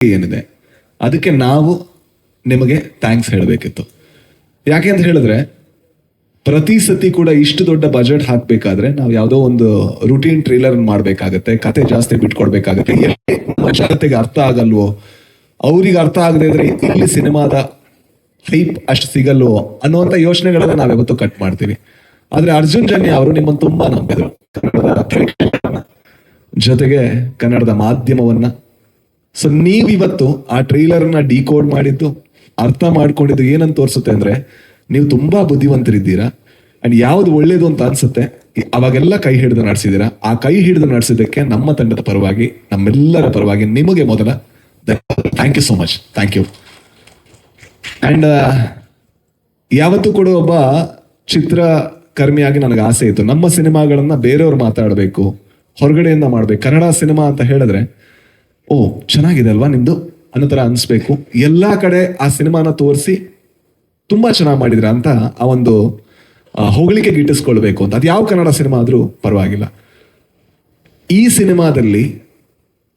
ಏನಿದೆ ಅದಕ್ಕೆ ನಾವು ನಿಮಗೆ ಥ್ಯಾಂಕ್ಸ್ ಹೇಳಬೇಕಿತ್ತು. ಯಾಕೆ ಅಂತ ಹೇಳಿದ್ರೆ ಪ್ರತಿ ಸತಿ ಕೂಡ ಇಷ್ಟು ದೊಡ್ಡ ಬಜೆಟ್ ಹಾಕ್ಬೇಕಾದ್ರೆ ನಾವು ಯಾವುದೋ ಒಂದು ರೂಟೀನ್ ಟ್ರೇಲರ್ ಮಾಡ್ಬೇಕಾಗತ್ತೆ, ಕತೆ ಜಾಸ್ತಿ ಬಿಟ್ಕೊಡ್ಬೇಕಾಗತ್ತೆ. ಜನತೆಗೆ ಅರ್ಥ ಆಗಲ್ವೋ, ಅವ್ರಿಗೆ ಅರ್ಥ ಆಗದೆ ಇದ್ರೆ ಇಲ್ಲಿ ಸಿನಿಮಾದ ಹೈಪ್ ಅಷ್ಟು ಸಿಗಲ್ವೋ ಅನ್ನುವಂಥ ಯೋಚನೆಗಳನ್ನ ನಾವ್ಯಾವತ್ತೂ ಕಟ್ ಮಾಡ್ತೀವಿ. ಆದ್ರೆ ಅರ್ಜುನ್ ಜನ್ಯ ಅವರು ನಿಮ್ಮನ್ನು ತುಂಬಾ ನಂಬಿದ್ರು, ಜೊತೆಗೆ ಕನ್ನಡದ ಮಾಧ್ಯಮವನ್ನ. ಸೊ ನೀವಿವತ್ತು ಆ ಟ್ರೈಲರ್ನ ಡಿಕೋಡ್ ಮಾಡಿದ್ದು, ಅರ್ಥ ಮಾಡ್ಕೊಂಡಿದ್ದು ಏನಂತ ತೋರಿಸುತ್ತೆ ಅಂದ್ರೆ ನೀವು ತುಂಬಾ ಬುದ್ಧಿವಂತರಿದ್ದೀರಾ ಅಂಡ್ ಯಾವ್ದು ಒಳ್ಳೇದು ಅಂತ ಅನ್ಸುತ್ತೆ ಅವಾಗೆಲ್ಲ ಕೈ ಹಿಡಿದು ನಡೆಸಿದ್ದೀರಾ. ಆ ಕೈ ಹಿಡಿದು ನಡೆಸಿದ್ದಕ್ಕೆ ನಮ್ಮ ತಂಡದ ಪರವಾಗಿ, ನಮ್ಮೆಲ್ಲರ ಪರವಾಗಿ ನಿಮಗೆ ಮೊದಲ thank you so much. Thank you. And ಯಾವತ್ತೂ ಕೂಡ ಒಬ್ಬ ಚಿತ್ರಕರ್ಮಿಯಾಗಿ ನನಗೆ ಆಸೆ ಇತ್ತು, ನಮ್ಮ ಸಿನಿಮಾಗಳನ್ನ ಬೇರೆಯವ್ರು ಮಾತಾಡಬೇಕು, ಹೊರಗಡೆಯಿಂದ ಮಾಡ್ಬೇಕು. ಕನ್ನಡ ಸಿನಿಮಾ ಅಂತ ಹೇಳಿದ್ರೆ ಓ ಚೆನ್ನಾಗಿದೆ ಅಲ್ವಾ ನಿಮ್ದು ಅನ್ನೋ ತರ ಅನ್ಸ್ಬೇಕು. ಎಲ್ಲಾ ಕಡೆ ಆ ಸಿನಿಮಾನ ತೋರಿಸಿ ತುಂಬಾ ಚೆನ್ನಾಗಿ ಮಾಡಿದ್ರ ಅಂತ ಆ ಒಂದು ಹೊಗಳಿಕೆ ಗಿಟ್ಟಿಸ್ಕೊಳ್ಬೇಕು ಅಂತ. ಅದು ಯಾವ ಕನ್ನಡ ಸಿನಿಮಾ ಆದ್ರೂ ಪರವಾಗಿಲ್ಲ. ಈ ಸಿನಿಮಾದಲ್ಲಿ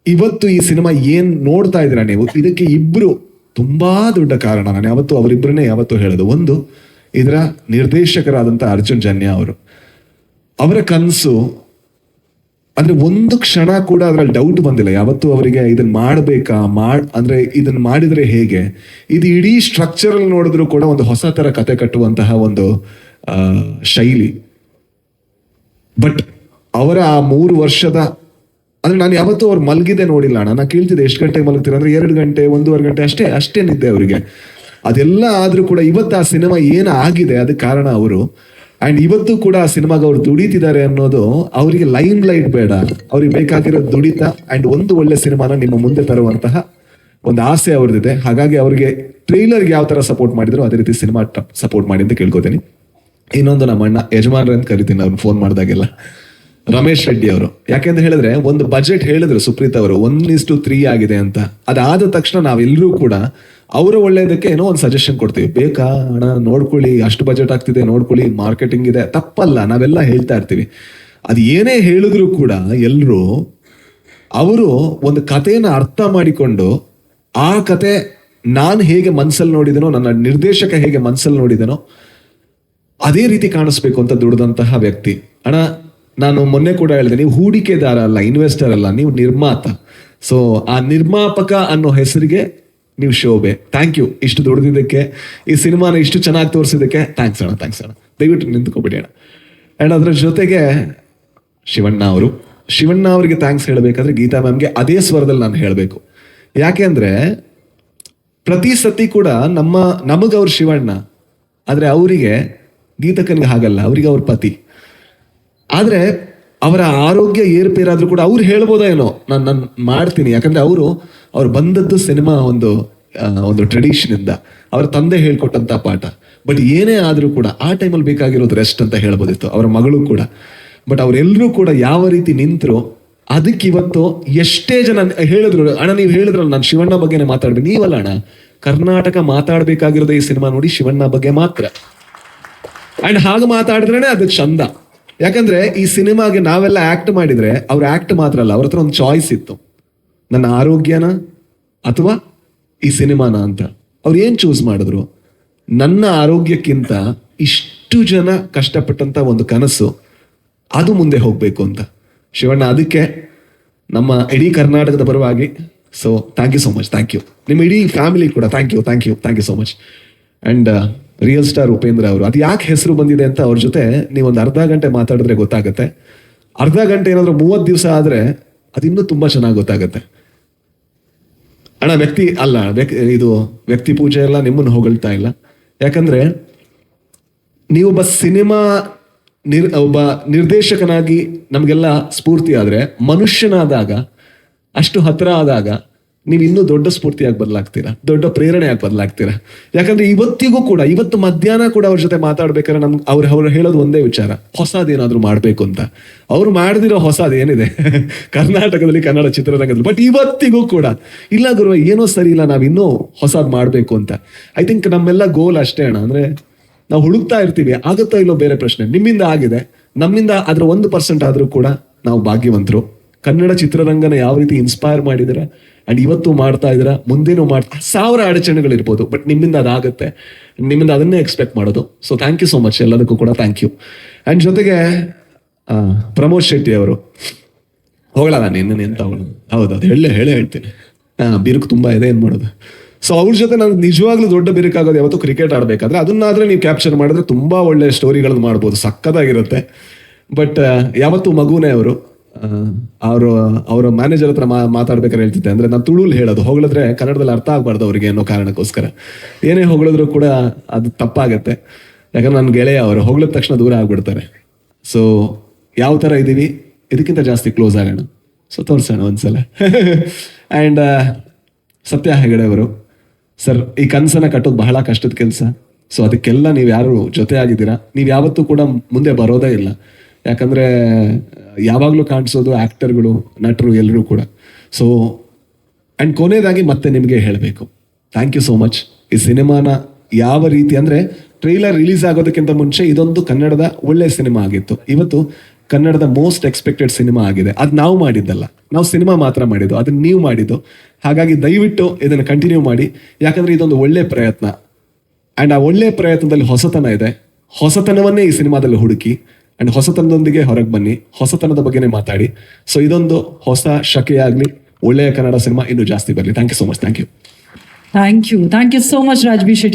ಇವತ್ತು ಈ ಸಿನಿಮಾ ಏನ್ ನೋಡ್ತಾ ಇದ್ದೀರಾ ನೀವು, ಇದಕ್ಕೆ ಇಬ್ರು ತುಂಬಾ ದೊಡ್ಡ ಕಾರಣ. ನಾನು ಯಾವತ್ತು ಅವರಿಬ್ಬರನ್ನೇ ಯಾವತ್ತೂ ಹೇಳೋದು. ಒಂದು, ಇದರ ನಿರ್ದೇಶಕರಾದಂಥ ಅರ್ಜುನ್ ಜನ್ಯ ಅವರು, ಅವರ ಕನಸು ಅಂದ್ರೆ ಒಂದು ಕ್ಷಣ ಕೂಡ ಅದ್ರಲ್ಲಿ ಡೌಟ್ ಬಂದಿಲ್ಲ ಯಾವತ್ತು ಅವರಿಗೆ ಇದನ್ನ ಮಾಡ್ಬೇಕಾ, ಅಂದ್ರೆ ಇದನ್ನ ಮಾಡಿದ್ರೆ ಹೇಗೆ. ಇದು ಇಡೀ ಸ್ಟ್ರಕ್ಚರ್ ಅಲ್ಲಿ ನೋಡಿದ್ರು ಕೂಡ ಒಂದು ಹೊಸ ತರ ಕತೆ ಕಟ್ಟುವಂತಹ ಒಂದು ಶೈಲಿ. ಬಟ್ ಅವರ ಆ 3 ವರ್ಷದ ಅಂದ್ರೆ ನಾನು ಯಾವತ್ತೂ ಅವ್ರು ಮಲಗಿದೆ ನೋಡಿಲ್ಲ ಅಣ್ಣ. ನಾನು ಕೇಳ್ತಿದ್ದೆ ಎಷ್ಟು ಗಂಟೆ ಮಲಗ್ತೀರ ಅಂದ್ರೆ 2 ಗಂಟೆ 1.5 ಗಂಟೆ ಅಷ್ಟೇ ನಿದ್ದೆ ಅವರಿಗೆ. ಅದೆಲ್ಲ ಆದ್ರೂ ಕೂಡ ಇವತ್ತು ಆ ಸಿನಿಮಾ ಏನಾಗಿದೆ ಅದಕ್ಕೆ ಕಾರಣ ಅವರು. ಅಂಡ್ ಇವತ್ತು ಕೂಡ ಆ ಸಿನಿಮಾಗ ಅವ್ರು ದುಡಿತಿದ್ದಾರೆ ಅನ್ನೋದು ಅವರಿಗೆ ಲೈಮ್ ಲೈಟ್ ಬೇಡ, ಅವ್ರಿಗೆ ಬೇಕಾಗಿರೋ ದುಡಿತ ಅಂಡ್ ಒಂದು ಒಳ್ಳೆ ಸಿನಿಮಾನ ನಿಮ್ಮ ಮುಂದೆ ತರುವಂತಹ ಒಂದು ಆಸೆ ಅವ್ರದ್ದಿದೆ. ಹಾಗಾಗಿ ಅವ್ರಿಗೆ ಟ್ರೈಲರ್ಗೆ ಯಾವ ತರ ಸಪೋರ್ಟ್ ಮಾಡಿದ್ರು ಅದೇ ರೀತಿ ಸಿನಿಮಾ ಸಪೋರ್ಟ್ ಮಾಡಿ ಅಂತ ಕೇಳ್ಕೊತೀನಿ. ಇನ್ನೊಂದು ನಮ್ಮ ಅಣ್ಣ ಯಜಮಾನ್ರ ಅಂತ ಕರಿತೀನಿ ಅವ್ರನ್ನ ಫೋನ್ ಮಾಡಿದಾಗೆಲ್ಲ, ರಮೇಶ್ ರೆಡ್ಡಿ ಅವರು. ಯಾಕೆಂತ ಹೇಳಿದ್ರೆ ಒಂದು ಬಜೆಟ್ ಹೇಳಿದ್ರು ಸುಪ್ರೀತ್ ಅವರು 1:3 ಆಗಿದೆ ಅಂತ. ಅದಾದ ತಕ್ಷಣ ನಾವೆಲ್ಲರೂ ಕೂಡ ಅವರ ಒಳ್ಳೇದಕ್ಕೆ ಏನೋ ಒಂದು ಸಜೆಷನ್ ಕೊಡ್ತೀವಿ. ಬೇಕಾ ಹಣ ನೋಡ್ಕೊಳ್ಳಿ, ಅಷ್ಟು ಬಜೆಟ್ ಆಗ್ತಿದೆ ನೋಡ್ಕೊಳ್ಳಿ, ಮಾರ್ಕೆಟಿಂಗ್ ಇದೆ, ತಪ್ಪಲ್ಲ, ನಾವೆಲ್ಲ ಹೇಳ್ತಾ ಇರ್ತೀವಿ. ಅದು ಏನೇ ಹೇಳಿದ್ರು ಕೂಡ ಎಲ್ಲರೂ ಅವರು ಒಂದು ಕಥೆನ ಅರ್ಥ ಮಾಡಿಕೊಂಡು ಆ ಕತೆ ನಾನು ಹೇಗೆ ಮನ್ಸಲ್ಲಿ ನೋಡಿದನೋ, ನನ್ನ ನಿರ್ದೇಶಕ ಹೇಗೆ ಮನ್ಸಲ್ಲಿ ನೋಡಿದನೋ ಅದೇ ರೀತಿ ಕಾಣಿಸ್ಬೇಕು ಅಂತ ದುಡಿದಂತಹ ವ್ಯಕ್ತಿ. ಅಣ್ಣ ನಾನು ಮೊನ್ನೆ ಕೂಡ ಹೇಳಿದೆ, ನೀವು ಹೂಡಿಕೆದಾರ ಅಲ್ಲ, ಇನ್ವೆಸ್ಟರ್ ಅಲ್ಲ, ನೀವು ನಿರ್ಮಾತ. ಸೊ ಆ ನಿರ್ಮಾಪಕ ಅನ್ನೋ ಹೆಸರಿಗೆ ನೀವು ಶೋಭೆ. ಥ್ಯಾಂಕ್ ಯು ಇಷ್ಟು ದುಡಿದಿದ್ದಕ್ಕೆ, ಈ ಸಿನಿಮಾನ ಇಷ್ಟು ಚೆನ್ನಾಗಿ ತೋರಿಸಿದ್ದಕ್ಕೆ ಥ್ಯಾಂಕ್ಸ್ ಅಣ್ಣ. ದಯವಿಟ್ಟು ನಿಂತ್ಕೊಬಿಡಿ ಅಣ್ಣ. ಅಂಡ್ ಅದ್ರ ಜೊತೆಗೆ ಶಿವಣ್ಣ ಅವರಿಗೆ ಥ್ಯಾಂಕ್ಸ್ ಹೇಳಬೇಕಾದ್ರೆ ಗೀತಾ ಮ್ಯಾಮ್ಗೆ ಅದೇ ಸ್ವರದಲ್ಲಿ ನಾನು ಹೇಳಬೇಕು. ಯಾಕೆ ಅಂದ್ರೆ ಪ್ರತಿ ಸತಿ ಕೂಡ ನಮಗವ್ರ ಶಿವಣ್ಣ, ಆದ್ರೆ ಅವರಿಗೆ ಗೀತಕ್ಕನಿಗೆ ಹಾಗಲ್ಲ, ಅವರಿಗೆ ಅವ್ರ ಪತಿ. ಆದ್ರೆ ಅವರ ಆರೋಗ್ಯ ಏರ್ಪೇರಾದ್ರೂ ಕೂಡ ಅವ್ರು ಹೇಳ್ಬೋದಾ ಏನೋ ನಾನು ಮಾಡ್ತೀನಿ. ಯಾಕಂದ್ರೆ ಅವ್ರು ಬಂದದ್ದು ಸಿನಿಮಾ ಒಂದು ಟ್ರೆಡಿಷನ್ ಇಂದ, ಅವರ ತಂದೆ ಹೇಳ್ಕೊಟ್ಟಂತ ಪಾಠ. ಬಟ್ ಏನೇ ಆದ್ರೂ ಕೂಡ ಆ ಟೈಮಲ್ಲಿ ಬೇಕಾಗಿರೋದು ರೆಸ್ಟ್ ಅಂತ ಹೇಳ್ಬೋದಿತ್ತು, ಅವರ ಮಗಳು ಕೂಡ. ಬಟ್ ಅವರೆಲ್ಲರೂ ಕೂಡ ಯಾವ ರೀತಿ ನಿಂತರು ಅದಕ್ಕೆ ಇವತ್ತು ಎಷ್ಟೇ ಜನ ಹೇಳಿದ್ರು. ಅಣ್ಣ ನೀವು ಹೇಳಿದ್ರಲ್ಲ ನಾನು ಶಿವಣ್ಣ ಬಗ್ಗೆನೇ ಮಾತಾಡ್ಬೇಕು. ನೀವಲ್ಲ ಅಣ್ಣ, ಕರ್ನಾಟಕ ಮಾತಾಡ್ಬೇಕಾಗಿರೋದು ಈ ಸಿನಿಮಾ ನೋಡಿ ಶಿವಣ್ಣ ಬಗ್ಗೆ ಮಾತ್ರ. ಅಂಡ್ ಹಾಗೆ ಮಾತಾಡಿದ್ರೇನೆ ಅದಕ್ಕೆ ಚಂದ. ಯಾಕಂದ್ರೆ ಈ ಸಿನಿಮಾಗೆ ನಾವೆಲ್ಲ ಆಕ್ಟ್ ಮಾಡಿದ್ರೆ ಅವ್ರ ಆಕ್ಟ್ ಮಾತ್ರ ಅಲ್ಲ, ಅವ್ರ ಹತ್ರ ಒಂದು ಚಾಯ್ಸ್ ಇತ್ತು, ನನ್ನ ಆರೋಗ್ಯನ ಅಥವಾ ಈ ಸಿನಿಮಾನ ಅಂತ. ಅವ್ರು ಏನ್ ಚೂಸ್ ಮಾಡಿದ್ರು? ನನ್ನ ಆರೋಗ್ಯಕ್ಕಿಂತ ಇಷ್ಟು ಜನ ಕಷ್ಟಪಟ್ಟಂತ ಒಂದು ಕನಸು ಅದು ಮುಂದೆ ಹೋಗ್ಬೇಕು ಅಂತ ಶಿವಣ್ಣ. ಅದಕ್ಕೆ ನಮ್ಮ ಇಡೀ ಕರ್ನಾಟಕದ ಪರವಾಗಿ so thank you so much. Thank you. ನಿಮ್ಮ ಇಡೀ ಫ್ಯಾಮಿಲಿ ಕೂಡ thank you so much. And real star Upendra ಅವರು, ಅದು ಯಾಕೆ ಹೆಸರು ಬಂದಿದೆ ಅಂತ ಅವ್ರ ಜೊತೆ ನೀವೊಂದು ಅರ್ಧ ಗಂಟೆ ಮಾತಾಡಿದ್ರೆ ಗೊತ್ತಾಗುತ್ತೆ. ಅರ್ಧ ಗಂಟೆ ಏನಾದ್ರು 30 ದಿವಸ ಆದ್ರೆ ಅದಿನ್ನೂ ತುಂಬಾ ಚೆನ್ನಾಗಿ ಗೊತ್ತಾಗುತ್ತೆ. ಅಣ್ಣ ಇದು ವ್ಯಕ್ತಿ ಪೂಜೆ ಎಲ್ಲ ನಿಮ್ಮನ್ನು ಹೊಗಳ್ತಾ ಇಲ್ಲ. ಯಾಕಂದ್ರೆ ನೀವೊಬ್ಬ ಸಿನಿಮಾ ಒಬ್ಬ ನಿರ್ದೇಶಕನಾಗಿ ನಮ್ಗೆಲ್ಲ ಸ್ಫೂರ್ತಿ ಆದ್ರೆ, ಮನುಷ್ಯನಾದಾಗ ಅಷ್ಟು ಹತ್ರ ಆದಾಗ ನೀವು ಇನ್ನೂ ದೊಡ್ಡ ಸ್ಫೂರ್ತಿಯಾಗಿ ಬದಲಾಗ್ತೀರಾ, ದೊಡ್ಡ ಪ್ರೇರಣೆಯಾಗಿ ಬದಲಾಗ್ತೀರಾ. ಯಾಕಂದ್ರೆ ಇವತ್ತು ಮಧ್ಯಾಹ್ನ ಕೂಡ ಅವ್ರ ಜೊತೆ ಮಾತಾಡ್ಬೇಕಾದ್ರೆ ಅವ್ರು ಹೇಳೋದು ಒಂದೇ ವಿಚಾರ, ಹೊಸದೇನಾದ್ರೂ ಮಾಡ್ಬೇಕು ಅಂತ. ಅವ್ರು ಮಾಡ್ದಿರೋ ಹೊಸದು ಏನಿದೆ ಕರ್ನಾಟಕದಲ್ಲಿ ಕನ್ನಡ ಚಿತ್ರರಂಗದಲ್ಲಿ. ಬಟ್ ಇವತ್ತಿಗೂ ಕೂಡ ಇಲ್ಲ ಗುರು ಏನೋ ಸರಿ ಇಲ್ಲ, ನಾವಿನ್ನೂ ಹೊಸದ್ ಮಾಡ್ಬೇಕು ಅಂತ. ಐ ಥಿಂಕ್ ನಮ್ಮೆಲ್ಲ ಗೋಲ್ ಅಷ್ಟೇ ಅಣ್ಣ. ಅಂದ್ರೆ ನಾವು ಹುಡುಕ್ತಾ ಇರ್ತೀವಿ, ಆಗುತ್ತೋ ಇಲ್ಲೋ ಬೇರೆ ಪ್ರಶ್ನೆ. ನಿಮ್ಮಿಂದ ಆಗಿದೆ, ನಮ್ಮಿಂದ ಅದ್ರ 1% ಆದ್ರೂ ಕೂಡ ನಾವು ಭಾಗ್ಯವಂತರು. ಕನ್ನಡ ಚಿತ್ರರಂಗನ ಯಾವ ರೀತಿ ಇನ್ಸ್ಪೈರ್ ಮಾಡಿದಿರ ಅಂಡ್ ಇವತ್ತು ಮಾಡ್ತಾ ಇದ್ದೀರಾ, ಮುಂದೇನು ಮಾಡ್ತಾ 1000 ಅಡಚಣೆಗಳಿರ್ಬೋದು, ಬಟ್ ನಿಮ್ಮಿಂದ ಅದಾಗುತ್ತೆ, ನಿಮ್ಮಿಂದ ಅದನ್ನೇ ಎಕ್ಸ್ಪೆಕ್ಟ್ ಮಾಡೋದು. So thank you so much, ಎಲ್ಲದಕ್ಕೂ ಕೂಡ ಥ್ಯಾಂಕ್ ಯು. ಅಂಡ್ ಜೊತೆಗೆ ಪ್ರಮೋದ್ ಶೆಟ್ಟಿ ಅವರು ಹೋಗಲ್ಲ, ನಾನು ಇನ್ನೇನು ಎಂತ ಹೋಗೋದು, ಹೌದು ಅದು ಹೇಳೇ ಹೇಳ್ತೀನಿ, ಬಿರುಕು ತುಂಬಾ ಇದೆ, ಏನ್ ಮಾಡೋದು. ಸೊ ಅವ್ರ ಜೊತೆ ನಾನು ನಿಜವಾಗ್ಲೂ ದೊಡ್ಡ ಬಿರುಕಾಗೋದು ಯಾವತ್ತು ಕ್ರಿಕೆಟ್ ಆಡ್ಬೇಕಾದ್ರೆ, ಅದನ್ನಾದ್ರೆ ನೀವು ಕ್ಯಾಪ್ಚರ್ ಮಾಡಿದ್ರೆ ತುಂಬಾ ಒಳ್ಳೆ ಸ್ಟೋರಿಗಳನ್ನ ಮಾಡ್ಬೋದು, ಸಕ್ಕತ್ತಾಗಿರುತ್ತೆ. ಬಟ್ ಯಾವತ್ತು ಮಗುನೇ ಅವರು ಅವರ ಮ್ಯಾನೇಜರ್ ಹತ್ರ ಮಾತಾಡ್ಬೇಕಾದ್ರೆ ಹೇಳ್ತಿದ್ದೆ, ಅಂದ್ರೆ ನಾನು ತುಳುಲ್ ಹೇಳೋದು, ಹೊಗಳಿದ್ರೆ ಕನ್ನಡದಲ್ಲಿ ಅರ್ಥ ಆಗ್ಬಾರ್ದು ಅವ್ರಿಗೆ ಅನ್ನೋ ಕಾರಣಕ್ಕೋಸ್ಕರ. ಏನೇ ಹೊಗಳಿದ್ರು ಕೂಡ ಅದು ತಪ್ಪಾಗತ್ತೆ, ಯಾಕಂದ್ರೆ ನನ್ನ ಗೆಳೆಯ ಅವರು ಹೊಗಳಿದ ತಕ್ಷಣ ದೂರ ಆಗ್ಬಿಡ್ತಾರೆ. ಸೊ ಯಾವ ತರ ಇದೀವಿ, ಇದಕ್ಕಿಂತ ಜಾಸ್ತಿ ಕ್ಲೋಸ್ ಆಗೋಣ, ಸೊ ತೋರ್ಸೋಣ ಒಂದ್ಸಲ. ಆ್ಯಂಡ್ ಸತ್ಯ ಹೆಗಡೆ ಅವರು ಸರ್, ಈ ಕನಸನ್ನ ಕಟ್ಟೋದು ಬಹಳ ಕಷ್ಟದ ಕೆಲಸ. ಸೊ ಅದಕ್ಕೆಲ್ಲ ನೀವು ಯಾರು ಜೊತೆ ಆಗಿದ್ದೀರಾ, ನೀವು ಯಾವತ್ತೂ ಕೂಡ ಮುಂದೆ ಬರೋದೇ ಇಲ್ಲ, ಯಾಕಂದ್ರೆ ಯಾವಾಗಲೂ ಕಾಣಿಸೋದು ಆಕ್ಟರ್ಗಳು, ನಟರು, ಎಲ್ಲರೂ ಕೂಡ. ಸೊ ಆ್ಯಂಡ್ ಕೊನೆಯದಾಗಿ ಮತ್ತೆ ನಿಮಗೆ ಹೇಳಬೇಕು, ಥ್ಯಾಂಕ್ ಯು ಸೋ ಮಚ್. ಈ ಸಿನಿಮಾನ ಯಾವ ರೀತಿ ಅಂದ್ರೆ ಟ್ರೈಲರ್ ರಿಲೀಸ್ ಆಗೋದಕ್ಕಿಂತ ಮುಂಚೆ ಇದೊಂದು ಕನ್ನಡದ ಒಳ್ಳೆ ಸಿನಿಮಾ ಆಗಿತ್ತು, ಇವತ್ತು ಕನ್ನಡದ ಮೋಸ್ಟ್ ಎಕ್ಸ್ಪೆಕ್ಟೆಡ್ ಸಿನಿಮಾ ಆಗಿದೆ. ಅದು ನಾವು ಮಾಡಿದ್ದಲ್ಲ, ನಾವು ಸಿನಿಮಾ ಮಾತ್ರ ಮಾಡಿದ್ದು, ಅದನ್ನ ನೀವು ಮಾಡಿದ್ದು. ಹಾಗಾಗಿ ದಯವಿಟ್ಟು ಇದನ್ನು ಕಂಟಿನ್ಯೂ ಮಾಡಿ, ಯಾಕಂದ್ರೆ ಇದೊಂದು ಒಳ್ಳೆ ಪ್ರಯತ್ನ. ಆ್ಯಂಡ್ ಆ ಒಳ್ಳೆ ಪ್ರಯತ್ನದಲ್ಲಿ ಹೊಸತನ ಇದೆ, ಹೊಸತನವನ್ನೇ ಈ ಸಿನಿಮಾದಲ್ಲಿ ಹುಡುಕಿ ಅಂಡ್ ಹೊಸತನದೊಂದಿಗೆ ಹೊರಗೆ ಬನ್ನಿ, ಹೊಸತನದ ಬಗ್ಗೆನೇ ಮಾತಾಡಿ. ಸೊ ಇದೊಂದು ಹೊಸ ಶಕೆಯಾಗ್ಲಿ, ಒಳ್ಳೆಯ ಕನ್ನಡ ಸಿನಿಮಾ ಇನ್ನೂ ಜಾಸ್ತಿ ಬರಲಿ. Thank you so much. Thank you so much Raj B Shetty.